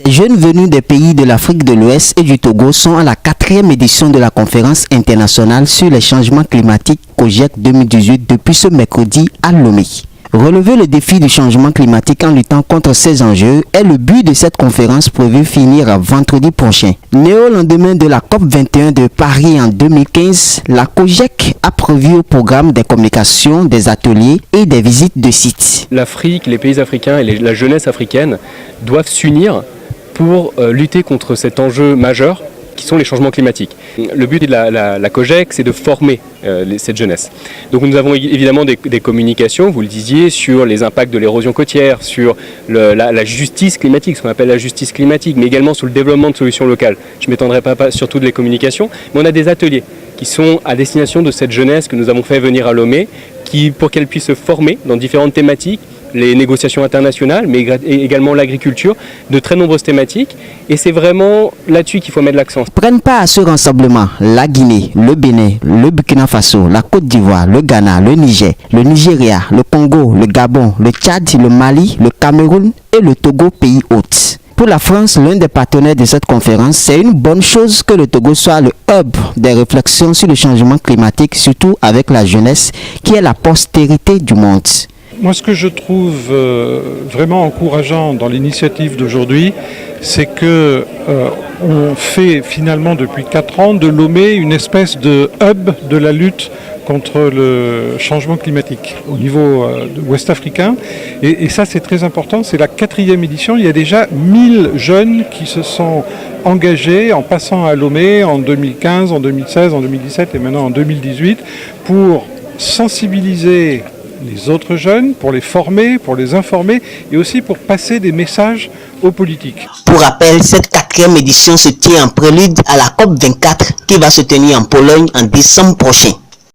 Les jeunes venus des pays de l'Afrique de l'Ouest et du Togo sont à la 4e édition de la conférence internationale sur les changements climatiques COGIEC 2018 depuis ce mercredi à Lomé. Relever le défi du changement climatique en luttant contre ces enjeux est le but de cette conférence prévue finir vendredi prochain. Né au lendemain de la COP21 de Paris en 2015, la COGIEC a prévu au programme des communications, des ateliers et des visites de sites. L'Afrique, les pays africains et la jeunesse africaine doivent s'unir pour lutter contre cet enjeu majeur qui sont les changements climatiques. Le but de la COGIEC, c'est de former cette jeunesse. Donc nous avons évidemment des communications, vous le disiez, sur les impacts de l'érosion côtière, sur la justice climatique, ce qu'on appelle la justice climatique, mais également sur le développement de solutions locales. Je ne m'étendrai pas sur toutes les communications, mais on a des ateliers qui sont à destination de cette jeunesse que nous avons fait venir à Lomé, pour qu'elle puisse se former dans différentes thématiques, les négociations internationales, mais également l'agriculture, de très nombreuses thématiques. Et c'est vraiment là-dessus qu'il faut mettre l'accent. Prennent part à ce rassemblement la Guinée, le Bénin, le Burkina Faso, la Côte d'Ivoire, le Ghana, le Niger, le Nigeria, le Congo, le Gabon, le Tchad, le Mali, le Cameroun et le Togo, pays hôtes. Pour la France, l'un des partenaires de cette conférence, c'est une bonne chose que le Togo soit le hub des réflexions sur le changement climatique, surtout avec la jeunesse qui est la postérité du monde. Moi, ce que je trouve vraiment encourageant dans l'initiative d'aujourd'hui, c'est que on fait finalement depuis 4 ans de Lomé une espèce de hub de la lutte contre le changement climatique au niveau ouest-africain. Et ça, c'est très important. C'est la 4e édition. Il y a déjà 1000 jeunes qui se sont engagés en passant à Lomé en 2015, en 2016, en 2017 et maintenant en 2018 pour sensibiliser les autres jeunes, pour les former, pour les informer et aussi pour passer des messages aux politiques. Pour rappel, cette 4e édition se tient en prélude à la COP24 qui va se tenir en Pologne en décembre prochain.